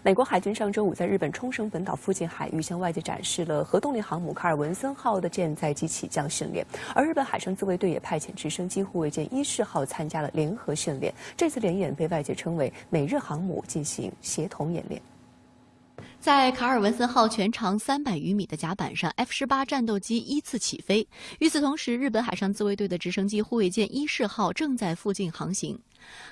美国海军上周五在日本冲绳本岛附近海域向外界展示了核动力航母卡尔文森号的舰载机起降训练，而日本海上自卫队也派遣直升机护卫舰伊势号参加了联合训练。这次联演被外界称为美日航母进行协同演练。 在卡尔文森号全长300余米的甲板上 ，F-18战斗机依次起飞。与此同时，日本海上自卫队的直升机护卫舰伊势号正在附近航行。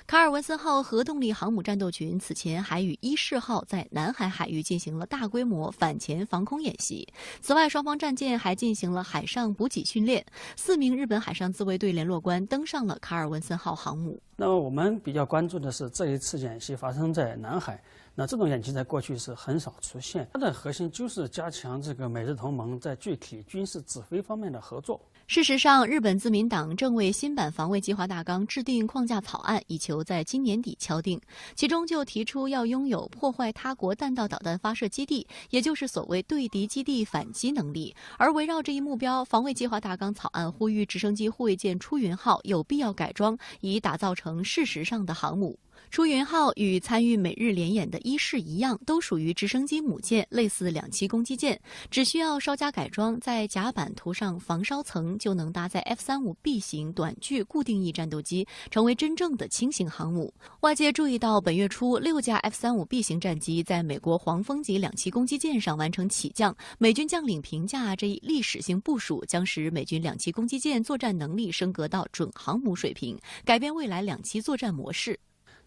卡尔文森号核动力航母战斗群此前还与伊势号在南海海域进行了大规模反潜防空演习。此外，双方战舰还进行了海上补给训练。4名日本海上自卫队联络官登上了卡尔文森号航母。那么我们比较关注的是这一次演习发生在南海。 那这种演习在过去是很少出现，它的核心就是加强这个美日同盟在具体军事指挥方面的合作。事实上，日本自民党正为新版防卫计划大纲制定框架草案，以求在今年底敲定。其中就提出要拥有破坏他国弹道导弹发射基地，也就是所谓对敌基地反击能力。而围绕这一目标，防卫计划大纲草案呼吁直升机护卫舰出云号有必要改装，以打造成事实上的航母。 出云号与参与美日联演的伊势一样，都属于直升机母舰，类似两栖攻击舰，只需要稍加改装，在甲板涂上防烧层，就能搭载 F-35B 型短距固定翼战斗机，成为真正的轻型航母。外界注意到，本月初6架 F-35B 型战机在美国黄蜂级两栖攻击舰上完成起降，美军将领评价这一历史性部署将使美军两栖攻击舰作战能力升格到准航母水平，改变未来两栖作战模式。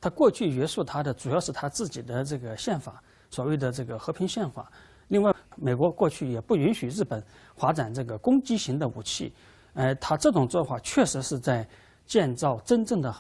它过去约束它的主要是它自己的这个宪法，所谓的这个和平宪法。另外，美国过去也不允许日本发展这个攻击型的武器，它这种做法确实是在建造真正的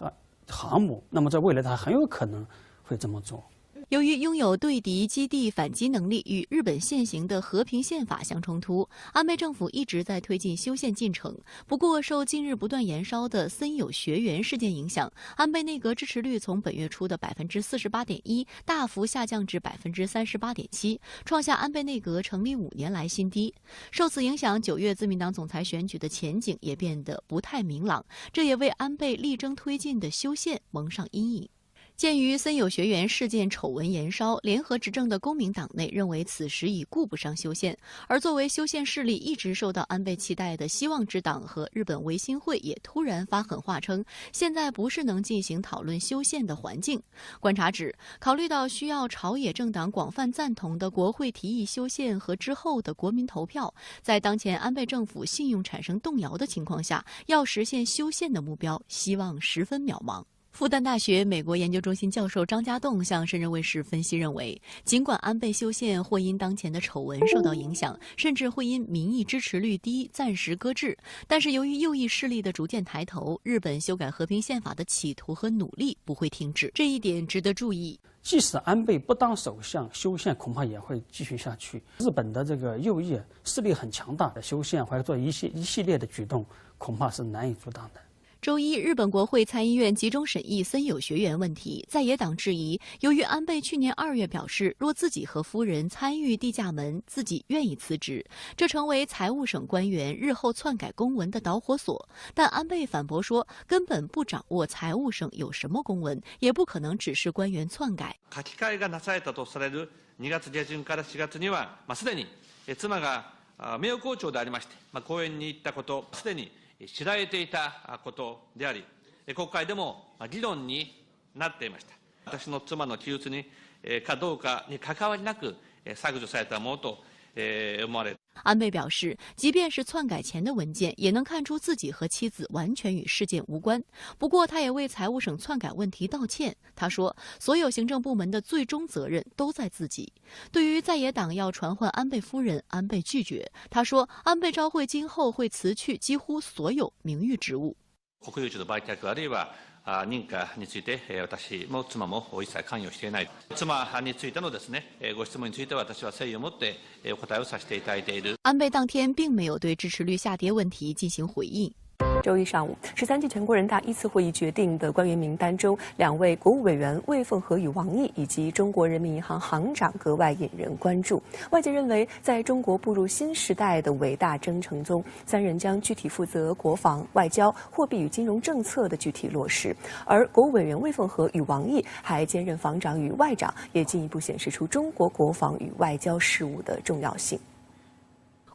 航母。那么在未来，它很有可能会这么做。 由于拥有对敌基地反击能力，与日本现行的和平宪法相冲突，安倍政府一直在推进修宪进程。不过，受近日不断延烧的森友学园事件影响，安倍内阁支持率从本月初的48.1%大幅下降至38.7%，创下安倍内阁成立5年来新低。受此影响，9月自民党总裁选举的前景也变得不太明朗，这也为安倍力争推进的修宪蒙上阴影。 鉴于森友学园事件丑闻延烧，联合执政的公民党内认为此时已顾不上修宪，而作为修宪势力一直受到安倍期待的希望之党和日本维新会也突然发狠话称，现在不是能进行讨论修宪的环境。观察指，考虑到需要朝野政党广泛赞同的国会提议修宪和之后的国民投票，在当前安倍政府信用产生动摇的情况下，要实现修宪的目标，希望十分渺茫。 复旦大学美国研究中心教授张家栋向深圳卫视分析认为，尽管安倍修宪或因当前的丑闻受到影响，甚至会因民意支持率低暂时搁置，但是由于右翼势力的逐渐抬头，日本修改和平宪法的企图和努力不会停止，这一点值得注意。 即使安倍不当首相，修宪恐怕也会继续下去。日本的这个右翼势力很强大，的修宪或者做一系列的举动，恐怕是难以阻挡的。 周一，日本国会参议院集中审议森友学园问题，在野党质疑，由于安倍去年2月表示，若自己和夫人参与地价门，自己愿意辞职，这成为财务省官员日后篡改公文的导火索。但安倍反驳说，根本不掌握财务省有什么公文，也不可能指示官员篡改。書き換えがなされたとされる2月下旬から4月には、すでに妻が名誉校長でありまして、講演に行ったこと、すでに 知られていたことであり、国会でも議論になっていました。私の妻の記述にかどうかに関わりなく削除されたものと思われる。 安倍表示，即便是篡改前的文件，也能看出自己和妻子完全与事件无关。不过，他也为财务省篡改问题道歉。他说，所有行政部门的最终责任都在自己。对于在野党要传唤安倍夫人，安倍拒绝。他说，安倍昭惠今後会辞去几乎所有名誉职务。国有地の売却あるいは 認可について私も妻も一切関与していない。妻についてのですねご質問については私は誠意を持ってお答えをさせていただいている。安倍当天并没有对支持率下跌问题进行回应。周一上午，13届全国人大一次会议决定的官员名单中，2位国务委员魏凤和与王毅以及中国人民银行行长格外引人关注。外界认为，在中国步入新时代的伟大征程中，3人将具体负责国防、外交、货币与金融政策的具体落实。而国务委员魏凤和与王毅还兼任防长与外长，也进一步显示出中国国防与外交事务的重要性。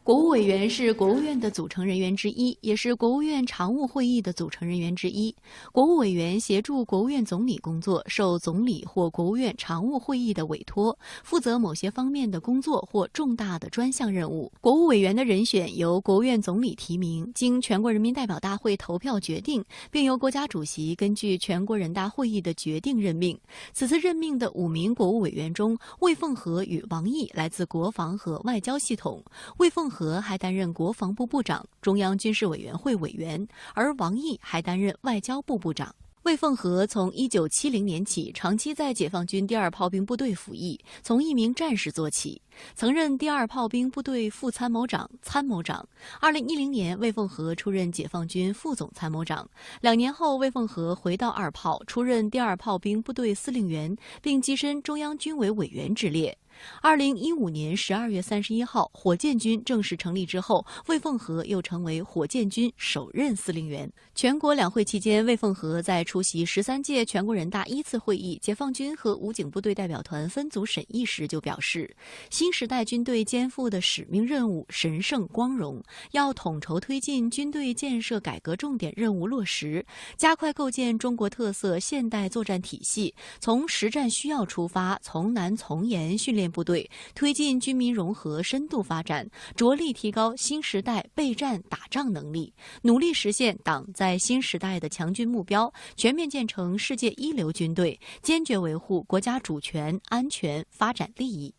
国务委员是国务院的组成人员之一，也是国务院常务会议的组成人员之一。国务委员协助国务院总理工作，受总理或国务院常务会议的委托，负责某些方面的工作或重大的专项任务。国务委员的人选由国务院总理提名，经全国人民代表大会投票决定，并由国家主席根据全国人大会议的决定任命。此次任命的5名国务委员中，魏凤和与王毅来自国防和外交系统，魏凤和还担任国防部部长、中央军事委员会委员，而王毅还担任外交部部长。魏凤和从1970年起长期在解放军第2炮兵部队服役，从一名战士做起，曾任第2炮兵部队副参谋长、参谋长。2010年，魏凤和出任解放军副总参谋长。2年后，魏凤和回到2炮，出任第2炮兵部队司令员，并跻身中央军委委员之列。2015年12月31号，火箭军正式成立之后，魏凤和又成为火箭军首任司令员。全国两会期间，魏凤和在出席13届全国人大一次会议解放军和武警部队代表团分组审议时就表示，新时代军队肩负的使命任务神圣光荣，要统筹推进军队建设改革重点任务落实，加快构建中国特色现代作战体系，从实战需要出发，从难从严训练部队，推进军民融合深度发展，着力提高新时代备战打仗能力，努力实现党在新时代的强军目标，全面建成世界一流军队，坚决维护国家主权、安全、发展利益。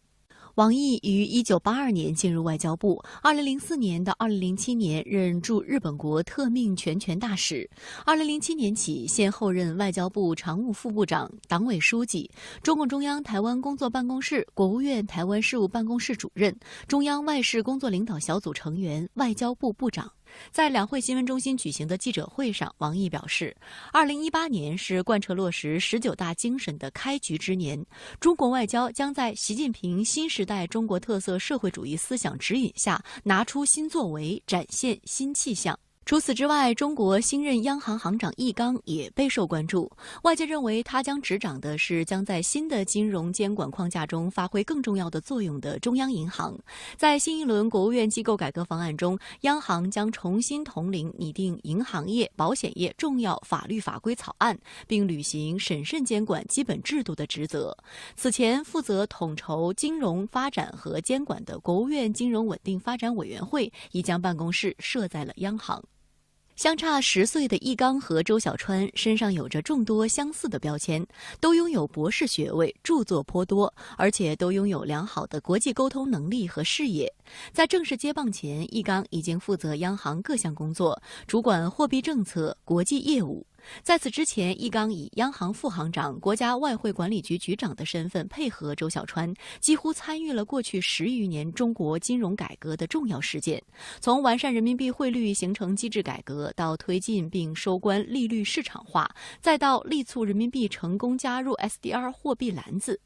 王毅于1982年进入外交部，2004年到2007年任驻日本国特命全权大使，2007年起先后任外交部常务副部长、党委书记、中共中央台湾工作办公室、国务院台湾事务办公室主任、中央外事工作领导小组成员、外交部部长。在两会新闻中心举行的记者会上，王毅表示，2018年是贯彻落实19大精神的开局之年，中国外交将在习近平新时代中国特色社会主义思想指引下，拿出新作为，展现新气象。除此之外，中国新任央行行长易纲也备受关注。外界认为，他将执掌的是将在新的金融监管框架中发挥更重要的作用的中央银行。在新一轮国务院机构改革方案中，央行将重新统领拟定银行业、保险业重要法律法规草案，并履行审慎监管基本制度的职责。此前负责统筹金融发展和监管的国务院金融稳定发展委员会已将办公室设在了央行。相差10岁的易纲和周小川身上有着众多相似的标签，都拥有博士学位，著作颇多，而且都拥有良好的国际沟通能力和视野。在正式接棒前，易纲已经负责央行各项工作，主管货币政策、国际业务。在此之前，易纲以央行副行长、国家外汇管理局局长的身份配合周小川，几乎参与了过去10余年中国金融改革的重要事件，从完善人民币汇率形成机制改革，到推进并收官利率市场化，再到力促人民币成功加入 SDR 货币篮子。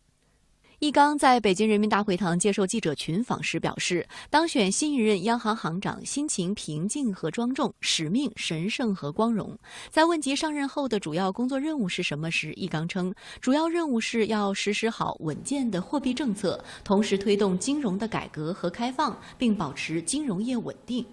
易纲在北京人民大会堂接受记者群访时表示，当选新一任央行行长，心情平静和庄重，使命神圣和光荣。在问及上任后的主要工作任务是什么时，易纲称，主要任务是要实施好稳健的货币政策，同时推动金融的改革和开放，并保持金融业稳定。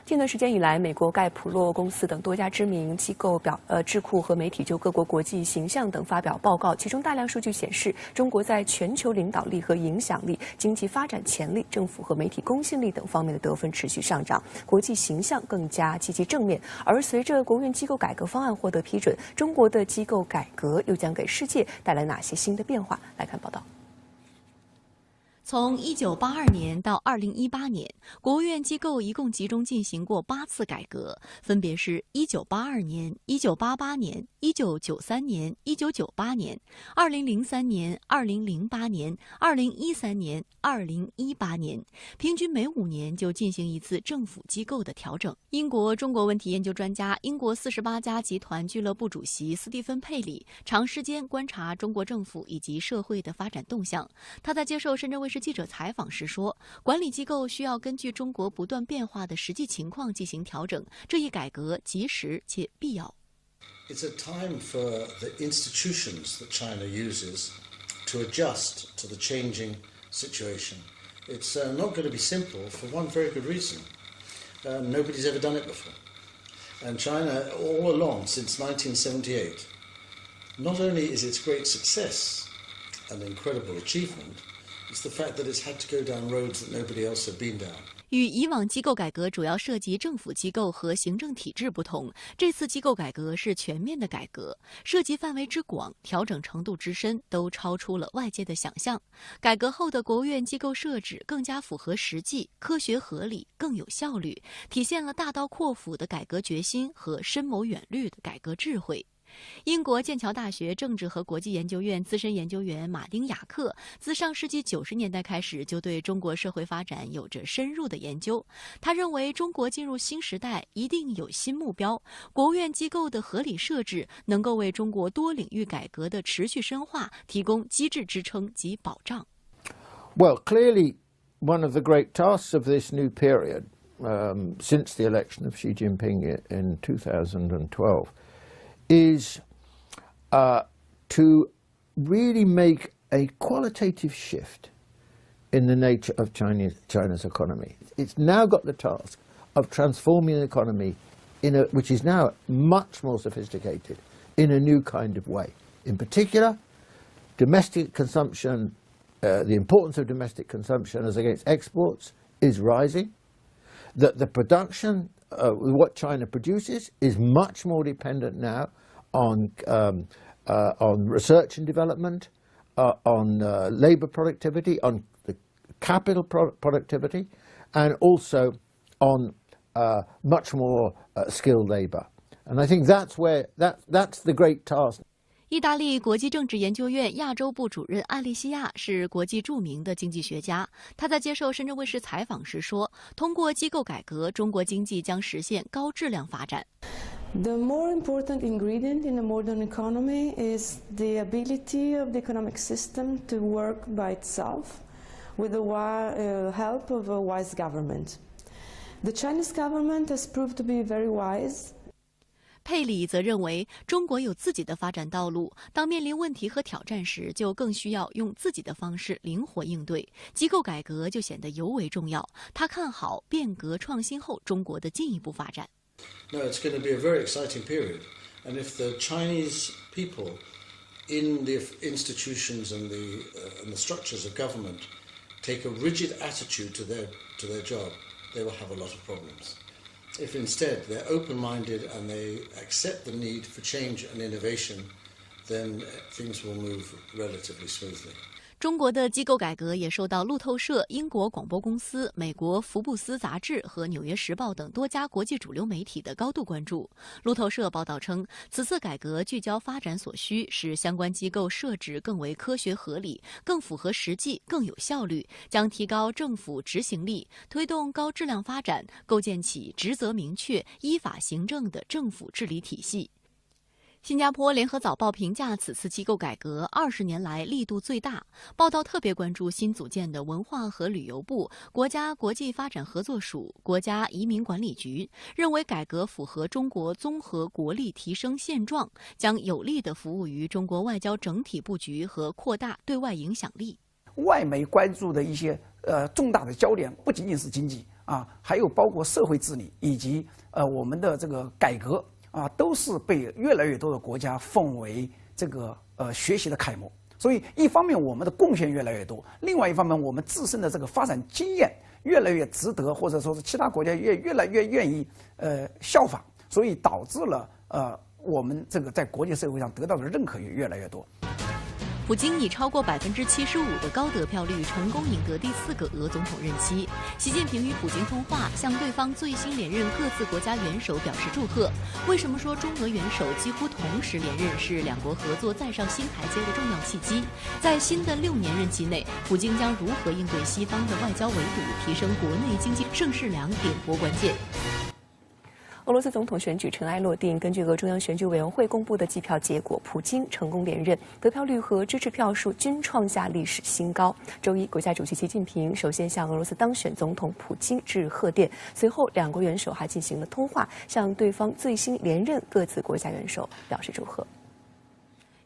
近段时间以来，美国盖普洛公司等多家知名机构智库和媒体就各国国际形象等发表报告，其中大量数据显示，中国在全球领导力和影响力、经济发展潜力、政府和媒体公信力等方面的得分持续上涨，国际形象更加积极正面。而随着国务院机构改革方案获得批准，中国的机构改革又将给世界带来哪些新的变化？来看报道。从1982年到2018年，国务院机构一共集中进行过8次改革，分别是1982年、1988年、1993年、1998年、2003年、2008年、2013年、2018年，平均每5年就进行一次政府机构的调整。英国中国问题研究专家、英国48家集团俱乐部主席斯蒂芬·佩里长时间观察中国政府以及社会的发展动向。他在接受深圳卫视记者采访时说，管理机构需要根据中国不断变化的实际情况进行调整，这一改革及时且必要。It's a time for the institutions that China uses to adjust to the changing situation. It's not going to be simple for one very good reason. Nobody's ever done it before. And China, all along, since 1978, not only is its great success an incredible achievement, it's the fact that it's had to go down roads that nobody else had been down. 与以往机构改革主要涉及政府机构和行政体制不同，这次机构改革是全面的改革，涉及范围之广，调整程度之深，都超出了外界的想象。改革后的国务院机构设置更加符合实际、科学合理，更有效率，体现了大刀阔斧的改革决心和深谋远虑的改革智慧。英国剑桥大学政治和国际研究院资深研究员马丁·雅克自上世纪90年代开始就对中国社会发展有着深入的研究。他认为，中国进入新时代一定有新目标，国务院机构的合理设置能够为中国多领域改革的持续深化提供机制支撑及保障。Well, clearly, one of the great tasks of this new period, since the election of Xi Jinping in 2012, is to really make a qualitative shift in the nature of China's economy. It's now got the task of transforming the economy which is now much more sophisticated, in a new kind of way. In particular, domestic consumption, the importance of domestic consumption as against exports is rising. That the production what China produces is much more dependent now on research and development, on labour productivity, on the capital productivity, and also on much more skilled labour. And I think that's the great task. 意大利国际政治研究院亚洲部主任艾利西亚是国际著名的经济学家。他在接受深圳卫视采访时说，通过机构改革，中国经济将实现高质量发展。The more important ingredient in a modern economy is the ability of the economic system to work by itself with the help of a wise government. The Chinese government has proved to be very wise. 佩里则认为，中国有自己的发展道路，当面临问题和挑战时，就更需要用自己的方式灵活应对，机构改革就显得尤为重要。他看好变革创新后中国的进一步发展。No, it's going to be a very exciting period, and if the Chinese people in the institutions and the structures of government take a rigid attitude to their job, they will have a lot of problems. If instead they're open-minded and they accept the need for change and innovation, then things will move relatively smoothly. 中国的机构改革也受到路透社、英国广播公司、美国福布斯杂志和《纽约时报》等多家国际主流媒体的高度关注。路透社报道称，此次改革聚焦发展所需，使相关机构设置更为科学合理、更符合实际、更有效率，将提高政府执行力，推动高质量发展，构建起职责明确、依法行政的政府治理体系。新加坡联合早报评价此次机构改革20年来力度最大。报道特别关注新组建的文化和旅游部、国家国际发展合作署、国家移民管理局，认为改革符合中国综合国力提升现状，将有力地服务于中国外交整体布局和扩大对外影响力。外媒关注的一些重大的焦点不仅仅是经济啊，还有包括社会治理以及我们的这个改革。都是被越来越多的国家奉为这个学习的楷模。所以，一方面我们的贡献越来越多，另外一方面我们自身的这个发展经验越来越值得，或者说是其他国家越来越愿意效仿，所以导致了我们这个在国际社会上得到的认可也越来越多。普京以超过75%的高得票率成功赢得第4个俄总统任期。习近平与普京通话，向对方最新连任各自国家元首表示祝贺。为什么说中俄元首几乎同时连任是两国合作再上新台阶的重要契机？在新的6年任期内，普京将如何应对西方的外交围堵，提升国内经济盛世良点拨关键。俄罗斯总统选举尘埃落定，根据俄中央选举委员会公布的计票结果，普京成功连任，得票率和支持票数均创下历史新高。周一，国家主席习近平首先向俄罗斯当选总统普京致贺电，随后两国元首还进行了通话，向对方最新连任各自国家元首表示祝贺。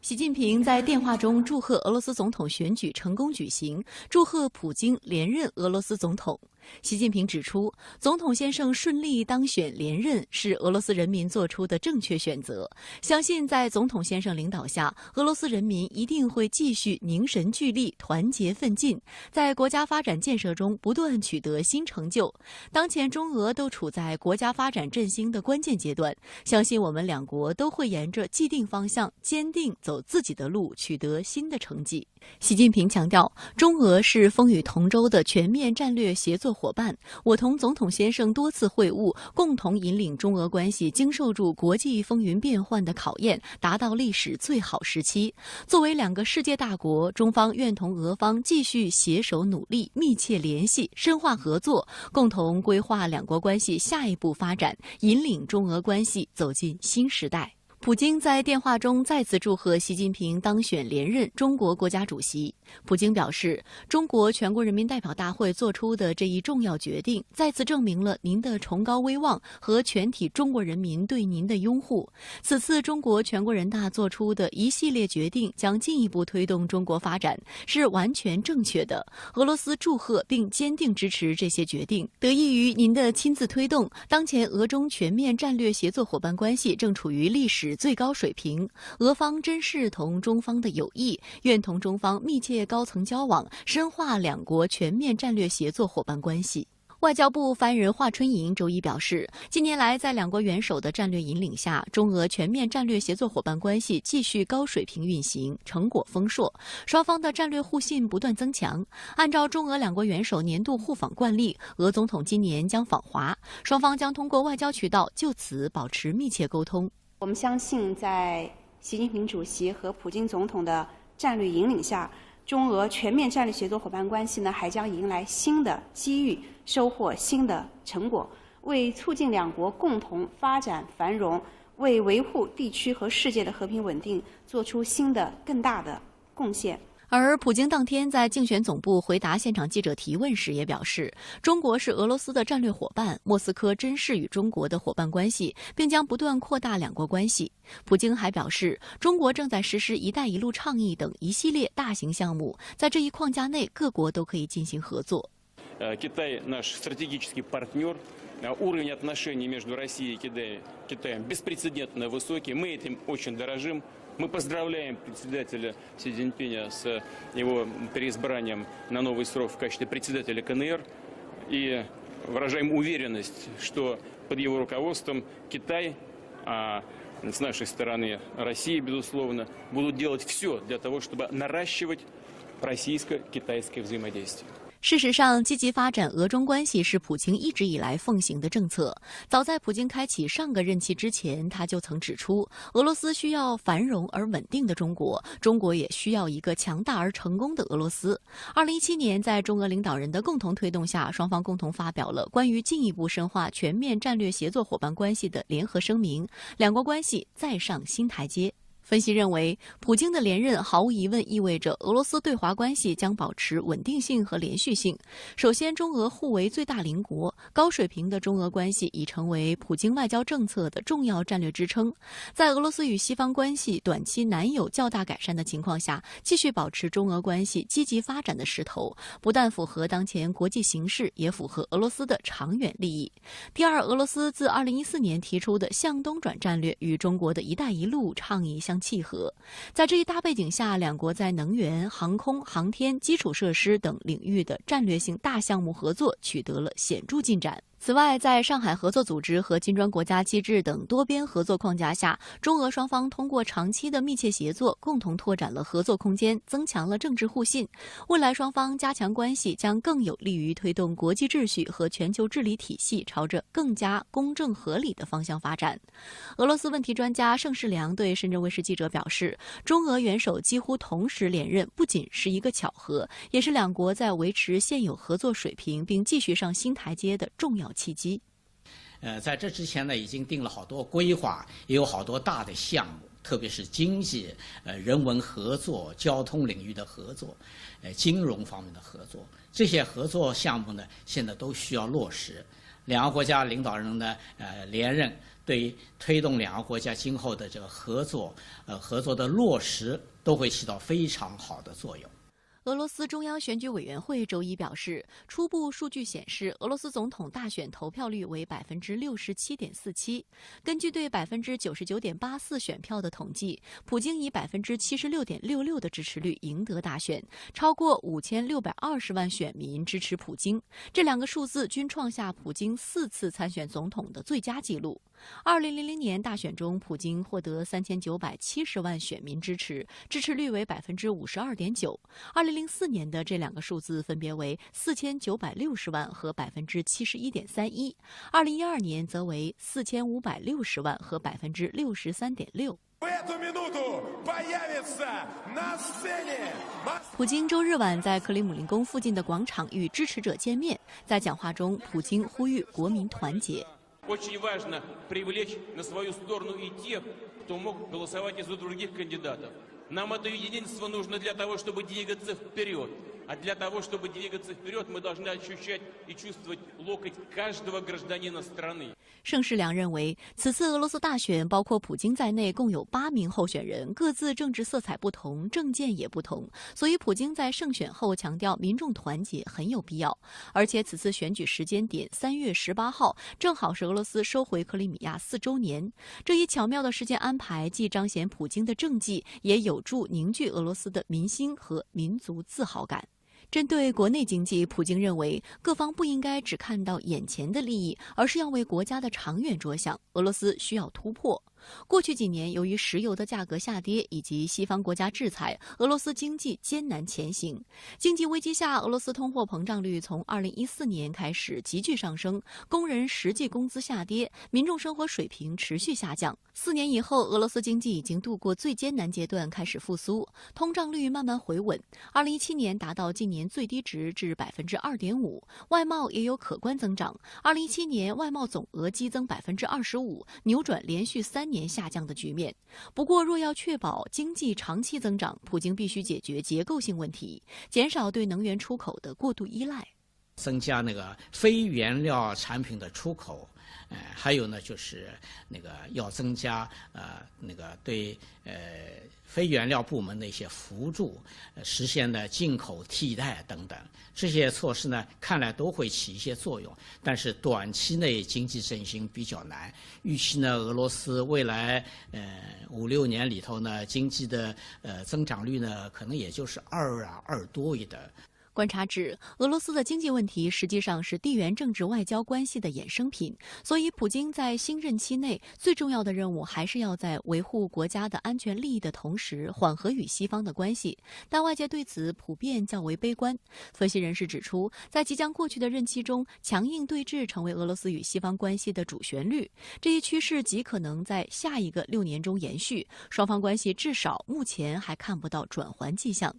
习近平在电话中祝贺俄罗斯总统选举成功举行，祝贺普京连任俄罗斯总统。习近平指出，总统先生顺利当选连任是俄罗斯人民做出的正确选择，相信在总统先生领导下，俄罗斯人民一定会继续凝神聚力，团结奋进，在国家发展建设中不断取得新成就。当前中俄都处在国家发展振兴的关键阶段，相信我们两国都会沿着既定方向，坚定走自己的路，取得新的成绩。习近平强调，中俄是风雨同舟的全面战略协作伙伴，我同总统先生多次会晤，共同引领中俄关系经受住国际风云变幻的考验，达到历史最好时期。作为两个世界大国，中方愿同俄方继续携手努力，密切联系，深化合作，共同规划两国关系下一步发展，引领中俄关系走进新时代。普京在电话中再次祝贺习近平当选连任中国国家主席。普京表示，中国全国人民代表大会做出的这一重要决定，再次证明了您的崇高威望和全体中国人民对您的拥护。此次中国全国人大做出的一系列决定，将进一步推动中国发展，是完全正确的。俄罗斯祝贺并坚定支持这些决定，得益于您的亲自推动，当前俄中全面战略协作伙伴关系正处于历史最高水平，俄方珍视同中方的友谊，愿同中方密切高层交往，深化两国全面战略协作伙伴关系。外交部发言人华春莹周一表示，近年来在两国元首的战略引领下，中俄全面战略协作伙伴关系继续高水平运行，成果丰硕，双方的战略互信不断增强。按照中俄两国元首年度互访惯例，俄总统今年将访华，双方将通过外交渠道就此保持密切沟通。我们相信，在习近平主席和普京总统的战略引领下，中俄全面战略协作伙伴关系还将迎来新的机遇，收获新的成果，为促进两国共同发展繁荣，为维护地区和世界的和平稳定做出新的更大的贡献。而普京当天在竞选总部回答现场记者提问时也表示，中国是俄罗斯的战略伙伴，莫斯科珍视与中国的伙伴关系，并将不断扩大两国关系。普京还表示，中国正在实施“一带一路”倡议等一系列大型项目，在这一框架内，各国都可以进行合作。Китай наш стратегический партнер. Уровень отношений между Россией и Китаем беспрецедентно высокий. Мы этим очень дорожим. Мы поздравляем председателя Си Цзиньпиня с его переизбранием на новый срок в качестве председателя КНР и выражаем уверенность, что под его руководством Китай, а с нашей стороны Россия, безусловно, будут делать все для того, чтобы наращивать российско-китайское взаимодействие. 事实上，积极发展俄中关系是普京一直以来奉行的政策。早在普京开启上个任期之前，他就曾指出，俄罗斯需要繁荣而稳定的中国，中国也需要一个强大而成功的俄罗斯。2017年，在中俄领导人的共同推动下，双方共同发表了关于进一步深化全面战略协作伙伴关系的联合声明，两国关系再上新台阶。分析认为，普京的连任毫无疑问意味着俄罗斯对华关系将保持稳定性和连续性。首先，中俄互为最大邻国，高水平的中俄关系已成为普京外交政策的重要战略支撑。在俄罗斯与西方关系短期难有较大改善的情况下，继续保持中俄关系积极发展的势头，不但符合当前国际形势，也符合俄罗斯的长远利益。第二，俄罗斯自2014年提出的向东转战略与中国的一带一路倡议相契合。在这一大背景下，两国在能源、航空、航天、基础设施等领域的战略性大项目合作取得了显著进展。此此外，在上海合作组织和金砖国家机制等多边合作框架下，中俄双方通过长期的密切协作，共同拓展了合作空间，增强了政治互信。未来双方加强关系，将更有利于推动国际秩序和全球治理体系朝着更加公正合理的方向发展。俄罗斯问题专家盛世良对深圳卫视记者表示，中俄元首几乎同时连任，不仅是一个巧合，也是两国在维持现有合作水平并继续上新台阶的重要契机。在这之前呢，已经定了好多规划，也有好多大的项目，特别是经济、人文合作、交通领域的合作、金融方面的合作，这些合作项目呢，现在都需要落实。两个国家领导人呢，连任，对于推动两个国家今后的这个合作的落实，都会起到非常好的作用。俄罗斯中央选举委员会周一表示，初步数据显示，俄罗斯总统大选投票率为67.47%。根据对99.84%选票的统计，普京以76.66%的支持率赢得大选，超过5620万选民支持普京。这两个数字均创下普京4次参选总统的最佳纪录。2000年大选中，普京获得3970万选民支持，支持率为52.9%。2004年的这两个数字分别为4960万和71.31%， 2012年则为4560万和63.6%。普京周日晚在克里姆林宫附近的广场与支持者见面，在讲话中，普京呼吁国民团结。Очень важно привлечь на свою сторону и тех, кто мог голосовать и за других кандидатов. Нам это единство нужно для того, чтобы двигаться вперед. А для того, чтобы двигаться вперед, мы должны ощущать и чувствовать локоть каждого гражданина страны. 盛世良认为，此次俄罗斯大选包括普京在内，共有8名候选人，各自政治色彩不同，政见也不同，所以普京在胜选后强调民众团结很有必要。而且此次选举时间点3月18号，正好是俄罗斯收回克里米亚4周年。这一巧妙的时间安排，既彰显普京的政绩，也有助凝聚俄罗斯的民心和民族自豪感。针对国内经济，普京认为各方不应该只看到眼前的利益，而是要为国家的长远着想。俄罗斯需要突破。过去几年，由于石油的价格下跌以及西方国家制裁，俄罗斯经济艰难前行。经济危机下，俄罗斯通货膨胀率从2014年开始急剧上升，工人实际工资下跌，民众生活水平持续下降。4年以后，俄罗斯经济已经度过最艰难阶段，开始复苏，通胀率慢慢回稳。2017年达到近年最低值至2.5%，外贸也有可观增长。2017年外贸总额激增25%，扭转连续3年下降的局面。不过，若要确保经济长期增长，普京必须解决结构性问题，减少对能源出口的过度依赖，增加那个非原料产品的出口。还有呢，就是那个要增加那个对非原料部门的一些辅助，实现的进口替代等等，这些措施呢，看来都会起一些作用。但是短期内经济振兴比较难，预期呢，俄罗斯未来5-6年里头呢，经济的增长率呢，可能也就是2多一点。观察指，俄罗斯的经济问题实际上是地缘政治外交关系的衍生品，所以普京在新任期内最重要的任务还是要在维护国家的安全利益的同时，缓和与西方的关系。但外界对此普遍较为悲观。分析人士指出，在即将过去的任期中，强硬对峙成为俄罗斯与西方关系的主旋律，这一趋势极可能在下一个6年中延续，双方关系至少目前还看不到转圜迹象。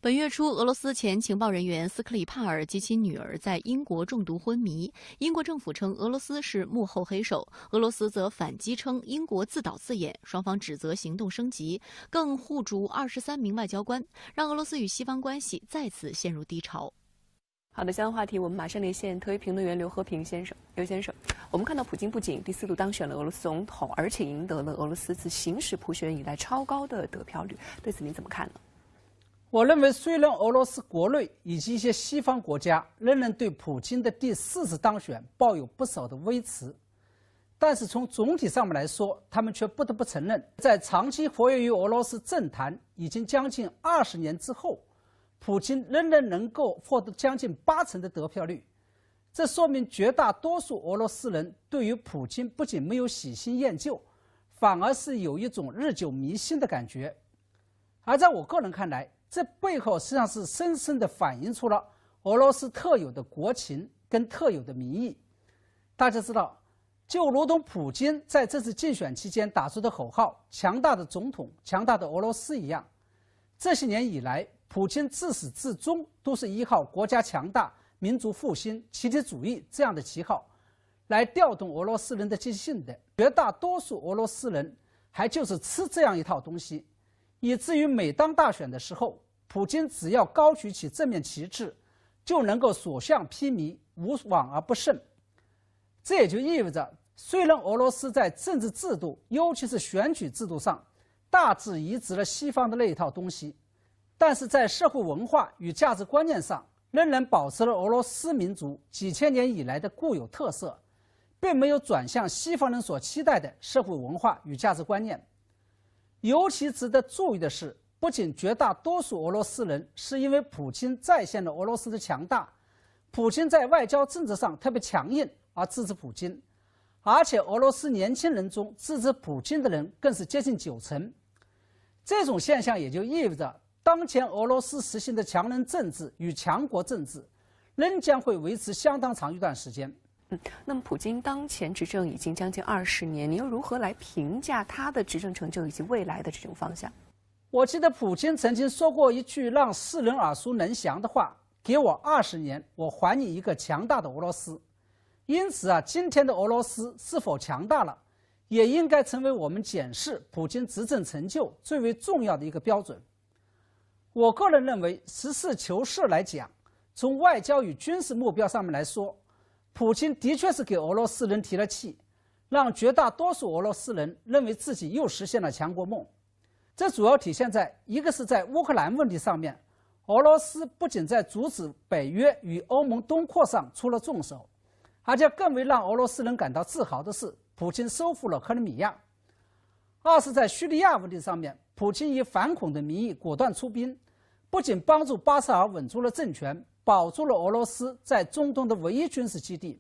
本月初，俄罗斯前情报人员斯克里帕尔及其女儿在英国中毒昏迷。英国政府称俄罗斯是幕后黑手，俄罗斯则反击称英国自导自演，双方指责行动升级，更互逐23名外交官，让俄罗斯与西方关系再次陷入低潮。好的，相关话题我们马上连线特约评论员刘和平先生。刘先生，我们看到普京不仅第4度当选了俄罗斯总统，而且赢得了俄罗斯自行使普选以来超高的得票率，对此您怎么看呢？我认为，虽然俄罗斯国内以及一些西方国家仍然对普京的第4次当选抱有不少的微词，但是从总体上面来说，他们却不得不承认，在长期活跃于俄罗斯政坛已经将近20年之后，普京仍然能够获得将近80%的得票率，这说明绝大多数俄罗斯人对于普京不仅没有喜新厌旧，反而是有一种日久弥新的感觉。而在我个人看来，这背后实际上是深深地反映出了俄罗斯特有的国情跟特有的民意。大家知道，就如同普京在这次竞选期间打出的口号“强大的总统，强大的俄罗斯”一样，这些年以来，普京自始至终都是依靠国家强大、民族复兴、集体主义这样的旗号，来调动俄罗斯人的积极性的。绝大多数俄罗斯人还就是吃这样一套东西，以至于每当大选的时候，普京只要高举起正面旗帜，就能够所向披靡，无往而不胜。这也就意味着，虽然俄罗斯在政治制度，尤其是选举制度上，大致移植了西方的那一套东西，但是在社会文化与价值观念上，仍然保持了俄罗斯民族几千年以来的固有特色，并没有转向西方人所期待的社会文化与价值观念。尤其值得注意的是，不仅绝大多数俄罗斯人是因为普京再现了俄罗斯的强大，普京在外交政策上特别强硬而支持普京，而且俄罗斯年轻人中支持普京的人更是接近90%。这种现象也就意味着，当前俄罗斯实行的强人政治与强国政治仍将会维持相当长一段时间。那么普京当前执政已经将近20年，你又如何来评价他的执政成就以及未来的这种方向？我记得普京曾经说过一句让世人耳熟能详的话：“给我20年，我还你一个强大的俄罗斯。”因此今天的俄罗斯是否强大了，也应该成为我们检视普京执政成就最为重要的一个标准。我个人认为，实事求是来讲，从外交与军事目标上面来说，普京的确是给俄罗斯人提了气，让绝大多数俄罗斯人认为自己又实现了强国梦。这主要体现在一个是在乌克兰问题上面，俄罗斯不仅在阻止北约与欧盟东扩上出了重手，而且更为让俄罗斯人感到自豪的是，普京收复了克里米亚。二是在叙利亚问题上面，普京以反恐的名义果断出兵，不仅帮助巴沙尔稳住了政权，保住了俄罗斯在中东的唯一军事基地，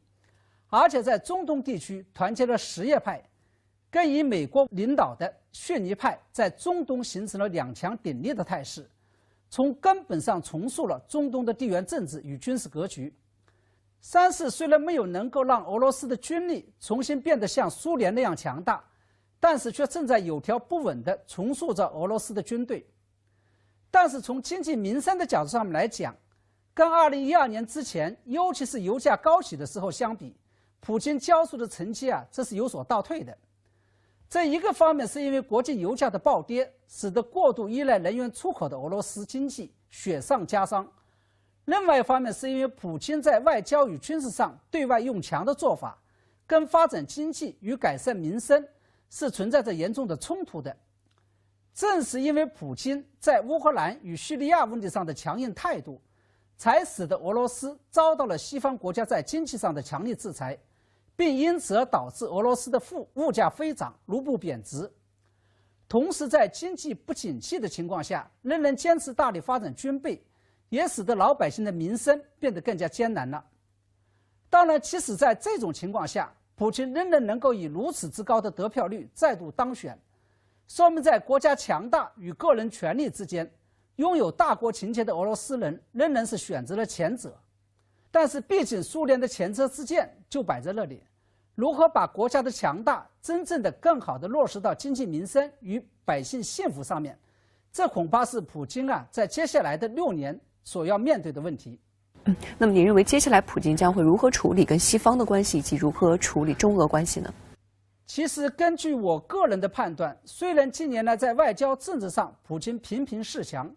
而且在中东地区团结了什叶派，跟以美国领导的逊尼派在中东形成了两强鼎立的态势，从根本上重塑了中东的地缘政治与军事格局。三是虽然没有能够让俄罗斯的军力重新变得像苏联那样强大，但是却正在有条不紊地重塑着俄罗斯的军队。但是从经济民生的角度上面来讲，跟2012年之前，尤其是油价高起的时候相比，普京交出的成绩这是有所倒退的。这一个方面是因为国际油价的暴跌，使得过度依赖能源出口的俄罗斯经济雪上加霜；另外一方面是因为普京在外交与军事上对外用强的做法，跟发展经济与改善民生是存在着严重的冲突的。正是因为普京在乌克兰与叙利亚问题上的强硬态度，才使得俄罗斯遭到了西方国家在经济上的强力制裁，并因此而导致俄罗斯的物价飞涨，卢布贬值。同时在经济不景气的情况下，仍然坚持大力发展军备，也使得老百姓的民生变得更加艰难了。当然，即使在这种情况下，普京仍然能够以如此之高的得票率再度当选，说明在国家强大与个人权力之间，拥有大国情结的俄罗斯人仍然是选择了前者。但是毕竟苏联的前车之鉴就摆在那里，如何把国家的强大真正的更好的落实到经济民生与百姓幸福上面，这恐怕是普京在接下来的6年所要面对的问题。那么您认为接下来普京将会如何处理跟西方的关系，以及如何处理中俄关系呢？其实根据我个人的判断，虽然近年来在外交政治上普京频频示强，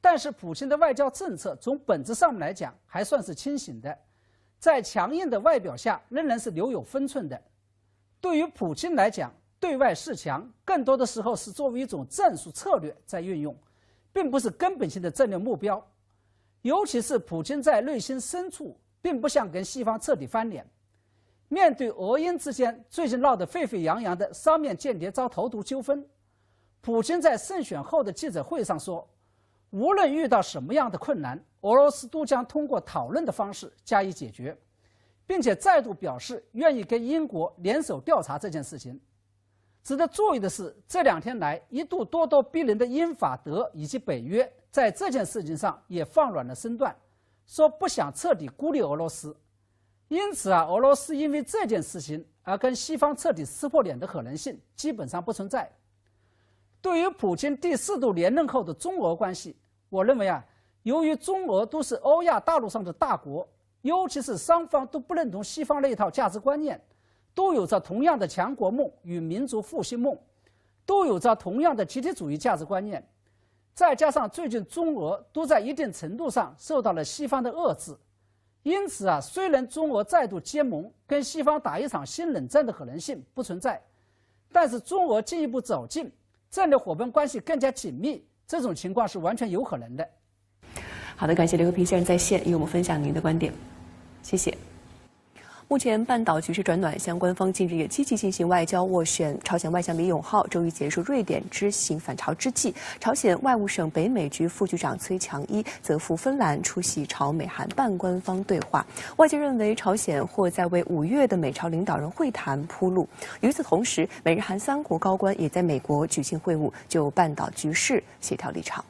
但是普京的外交政策从本质上来讲还算是清醒的，在强硬的外表下仍然是留有分寸的。对于普京来讲，对外示强更多的时候是作为一种战术策略在运用，并不是根本性的战略目标。尤其是普京在内心深处并不想跟西方彻底翻脸。面对俄英之间最近闹得沸沸扬扬的双面间谍遭投毒纠纷，普京在胜选后的记者会上说，无论遇到什么样的困难，俄罗斯都将通过讨论的方式加以解决，并且再度表示愿意跟英国联手调查这件事情。值得注意的是，这2天来一度咄咄逼人的英法德以及北约在这件事情上也放软了身段，说不想彻底孤立俄罗斯。因此俄罗斯因为这件事情而跟西方彻底撕破脸的可能性基本上不存在。对于普京第4度连任后的中俄关系，我认为由于中俄都是欧亚大陆上的大国，尤其是双方都不认同西方那一套价值观念，都有着同样的强国梦与民族复兴梦，都有着同样的集体主义价值观念，再加上最近中俄都在一定程度上受到了西方的遏制，因此虽然中俄再度结盟跟西方打一场新冷战的可能性不存在，但是中俄进一步走近，战略伙伴关系更加紧密，这种情况是完全有可能的。好的，感谢刘和平先生在线与我们分享您的观点，谢谢。目前半岛局势转暖，相关方近日也积极进行外交斡旋。朝鲜外相李永浩周一结束瑞典之行返朝之际，朝鲜外务省北美局副局长崔强一则赴芬兰出席朝美韩半官方对话。外界认为朝鲜或在为5月的美朝领导人会谈铺路。与此同时，美日韩3国高官也在美国举行会晤，就半岛局势协调立场。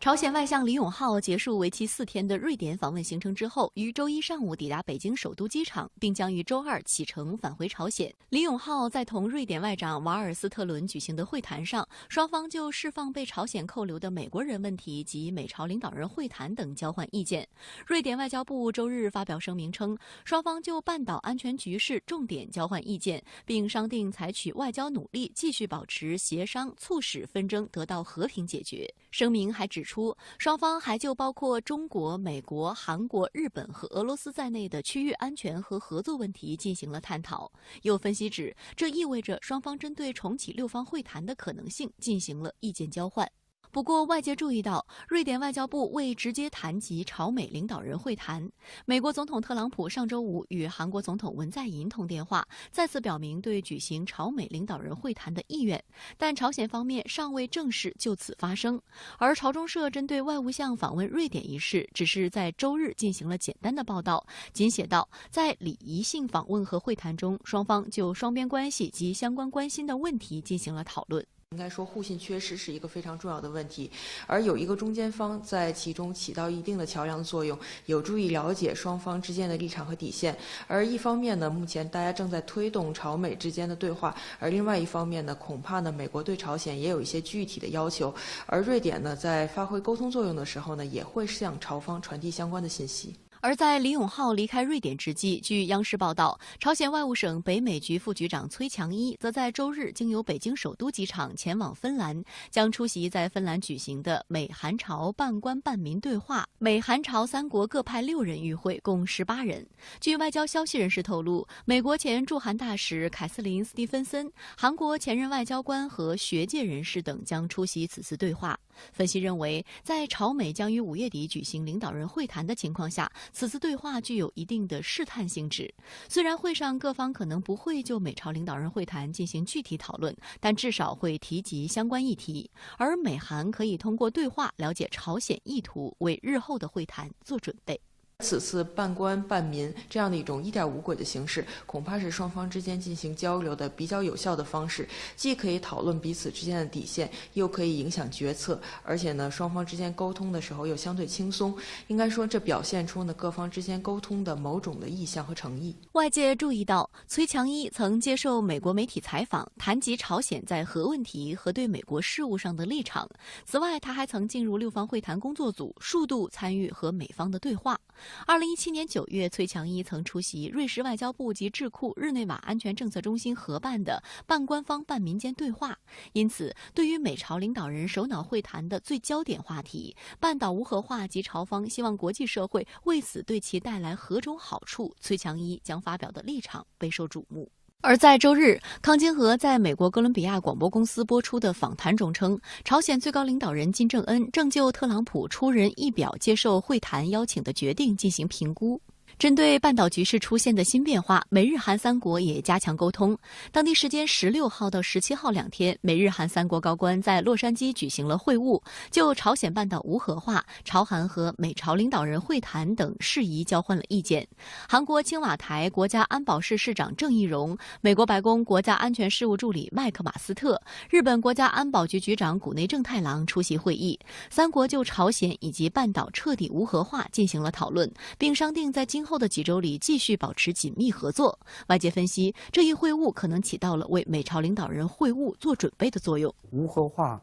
朝鲜外相李永浩结束为期4天的瑞典访问行程之后，于周一上午抵达北京首都机场，并将于周2启程返回朝鲜。李永浩在同瑞典外长瓦尔斯特伦举行的会谈上，双方就释放被朝鲜扣留的美国人问题及美朝领导人会谈等交换意见。瑞典外交部周日发表声明称，双方就半岛安全局势重点交换意见，并商定采取外交努力继续保持协商，促使纷争得到和平解决。声明还指出，双方还就包括中国、美国、韩国、日本和俄罗斯在内的区域安全和合作问题进行了探讨。有分析指，这意味着双方针对重启6方会谈的可能性进行了意见交换。不过，外界注意到，瑞典外交部未直接谈及朝美领导人会谈。美国总统特朗普上周5与韩国总统文在寅通电话，再次表明对举行朝美领导人会谈的意愿，但朝鲜方面尚未正式就此发声。而朝中社针对外务相访问瑞典一事，只是在周日进行了简单的报道，仅写道，在礼仪性访问和会谈中，双方就双边关系及相关关心的问题进行了讨论。应该说，互信缺失是一个非常重要的问题，而有一个中间方在其中起到一定的桥梁作用，有助于了解双方之间的立场和底线。而一方面呢，目前大家正在推动朝美之间的对话，而另外一方面呢，恐怕呢，美国对朝鲜也有一些具体的要求，而瑞典呢，在发挥沟通作用的时候呢，也会向朝方传递相关的信息。而在李永浩离开瑞典之际，据央视报道，朝鲜外务省北美局副局长崔强一则在周日经由北京首都机场前往芬兰，将出席在芬兰举行的美韩朝半官半民对话。美韩朝3国各派6人与会，共18人。据外交消息人士透露，美国前驻韩大使凯瑟琳·斯蒂芬森、韩国前任外交官和学界人士等将出席此次对话。分析认为，在朝美将于5月底举行领导人会谈的情况下，此次对话具有一定的试探性质。虽然会上各方可能不会就美朝领导人会谈进行具体讨论，但至少会提及相关议题，而美韩可以通过对话了解朝鲜意图，为日后的会谈做准备。此次半官半民这样的一种1点5轨的形式，恐怕是双方之间进行交流的比较有效的方式，既可以讨论彼此之间的底线，又可以影响决策，而且呢，双方之间沟通的时候又相对轻松。应该说，这表现出呢各方之间沟通的某种的意向和诚意。外界注意到，崔强一曾接受美国媒体采访，谈及朝鲜在核问题和对美国事务上的立场。此外，他还曾进入6方会谈工作组，数度参与和美方的对话。2017年9月，崔强一曾出席瑞士外交部及智库日内瓦安全政策中心合办的半官方半民间对话。因此，对于美朝领导人首脑会谈的最焦点话题——半岛无核化及朝方希望国际社会为此对其带来何种好处，崔强一将发表的立场备受瞩目。而在周日，康金和在美国哥伦比亚广播公司播出的访谈中称，朝鲜最高领导人金正恩正就特朗普出人意表接受会谈邀请的决定进行评估。针对半岛局势出现的新变化，美日韩三国也加强沟通。当地时间16号到17号2天，美日韩三国高官在洛杉矶举行了会晤，就朝鲜半岛无核化、朝韩和美朝领导人会谈等事宜交换了意见。韩国青瓦台国家安保室室长郑义溶、美国白宫国家安全事务助理麦克马斯特、日本国家安保局局长谷内正太郎出席会议，三国就朝鲜以及半岛彻底无核化进行了讨论，并商定在今后的几周里继续保持紧密合作。外界分析，这一会晤可能起到了为美朝领导人会晤做准备的作用。无核化